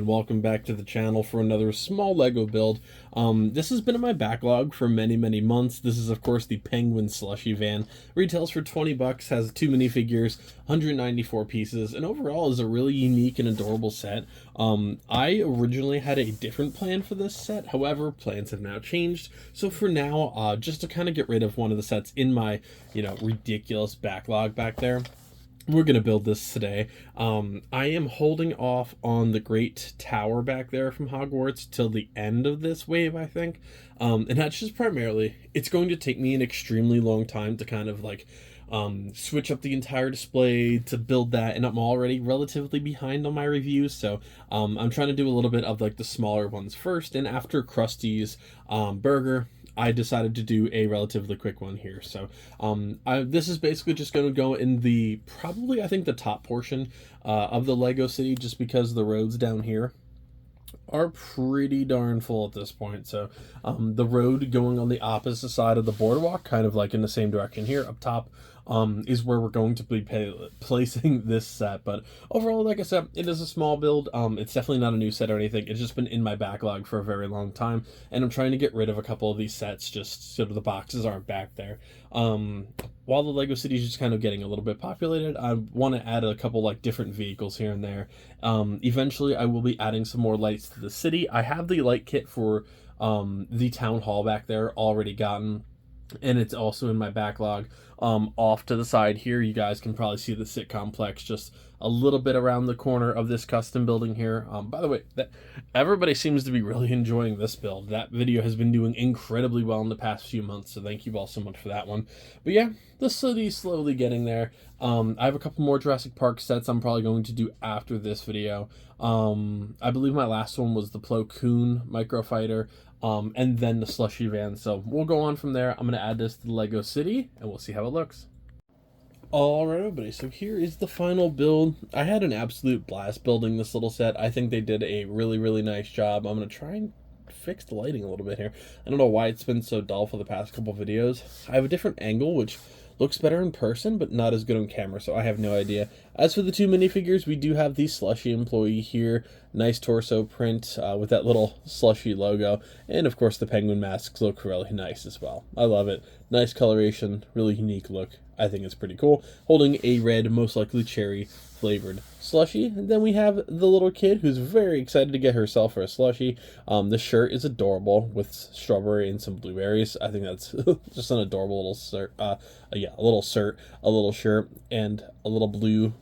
and welcome back to the channel for another small Lego build. This has been in my backlog for many months. This is of course the Penguin Slushy van. Retails for 20 bucks, has 2 minifigures, 194 pieces, and overall is a really unique and adorable set. I originally had a different plan for this set, however, plans have now changed. So for now, just to kind of get rid of one of the sets in my, ridiculous backlog back there, we're going to build this today. I am holding off on the Great Tower back there from Hogwarts till the end of this wave, I think. And that's just primarily, it's going to take me an extremely long time to kind of like switch up the entire display to build that, and I'm already relatively behind on my reviews, so I'm trying to do a little bit of like the smaller ones first, and after Krusty's burger, I decided to do a relatively quick one here. So this is basically just going to go in the, probably I think the top portion of the Lego City, just because the roads down here are pretty darn full at this point. So the road going on the opposite side of the boardwalk, kind of like in the same direction here up top, is where we're going to be placing this set. But overall, like I said, it is a small build. It's definitely not a new set or anything. It's just been in my backlog for a very long time, and I'm trying to get rid of a couple of these sets just so the boxes aren't back there. While the Lego City is just kind of getting a little bit populated, I want to add a couple like different vehicles here and there. Eventually I will be adding some more lights to the city. I have the light kit for the town hall back there already gotten, and it's also in my backlog. Off to the side here, you guys can probably see the sit complex just a little bit around the corner of this custom building here. By the way, everybody seems to be really enjoying this build. That video has been doing incredibly well in the past few months, so thank you all so much for that one. But yeah, the city's slowly getting there. I have a couple more Jurassic Park sets I'm probably going to do after this video. I believe my last one was the Plo Koon Microfighter, and then the Slushy van. So we'll go on from there. I'm going to add this to the Lego City, and we'll see how it looks. Alright everybody, so here is the final build. I had an absolute blast building this little set. I think they did a really nice job. I'm going to try and fix the lighting a little bit here. I don't know why it's been so dull for the past couple videos. I have a different angle, which looks better in person, but not as good on camera, so I have no idea. As for the 2 minifigures, we do have the Slushy employee here. Nice torso print with that little Slushy logo. And of course the penguin masks look really nice as well. I love it. Nice coloration, really unique look. I think it's pretty cool. Holding a red, most likely cherry flavored Slushy. And then we have the little kid who's very excited to get herself a Slushy. The shirt is adorable with strawberry and some blueberries. I think that's just an adorable little shirt. A little shirt, and a little blue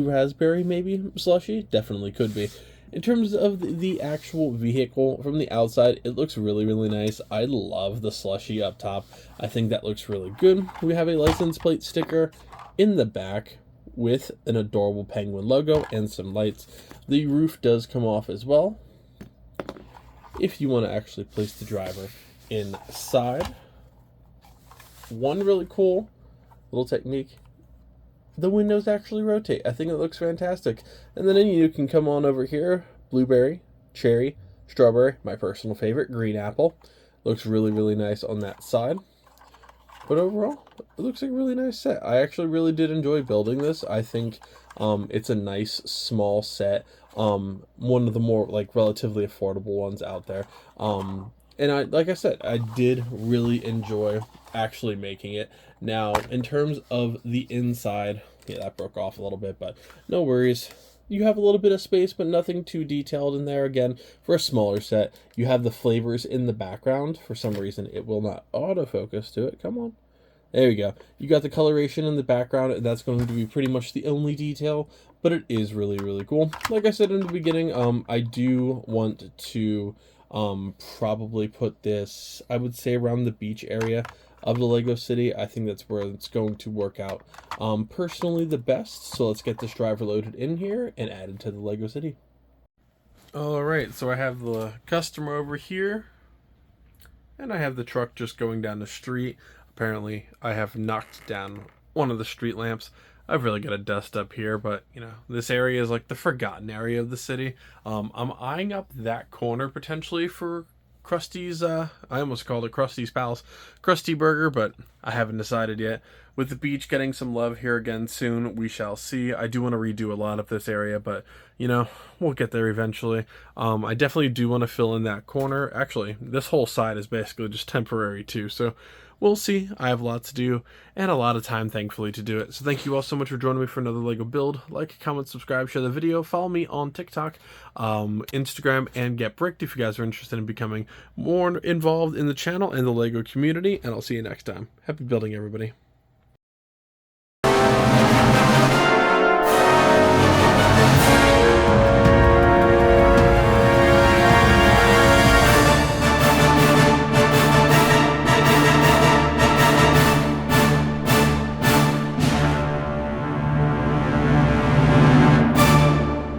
raspberry maybe Slushy. Definitely could be. In terms of the actual vehicle from the outside, it looks really nice. I love the Slushy up top. I think that looks really good. We have a license plate sticker in the back with an adorable penguin logo and some lights. The roof does come off as well, if you want to actually place the driver inside. One really cool little technique: the windows actually rotate. I think it looks fantastic. And then you can come on over here. Blueberry, cherry, strawberry, my personal favorite, green apple. Looks really nice on that side. But overall, it looks like a really nice set. I actually really did enjoy building this. I think it's a nice small set. One of the more like relatively affordable ones out there. And like I said, I did really enjoy actually making it. Now, in terms of the inside, yeah, that broke off a little bit, but no worries. You have a little bit of space, but nothing too detailed in there. Again, for a smaller set, you have the flavors in the background. For some reason, it will not autofocus to it. Come on. There you go. You got the coloration in the background, and that's going to be pretty much the only detail, but it is really cool. Like I said in the beginning, I do want to probably put this, I would say, around the beach area of the Lego City. I think that's where it's going to work out personally the best. So let's get this driver loaded in here and added to the Lego City. Alright, so I have the customer over here, and I have the truck just going down the street. Apparently I have knocked down one of the street lamps. I've really got to dust up here, but this area is like the forgotten area of the city. I'm eyeing up that corner potentially for Krusty's, I almost called it Krusty's Palace, Krusty Burger, but I haven't decided yet. With the beach getting some love here again soon, we shall see. I do want to redo a lot of this area, but, you know, we'll get there eventually. I definitely do want to fill in that corner. Actually, this whole side is basically just temporary too, so we'll see. I have a lot to do and a lot of time, thankfully, to do it. So thank you all so much for joining me for another LEGO build. Like, comment, subscribe, share the video. Follow me on TikTok, Instagram, and Get Bricked if you guys are interested in becoming more involved in the channel and the LEGO community. And I'll see you next time. Happy building, everybody.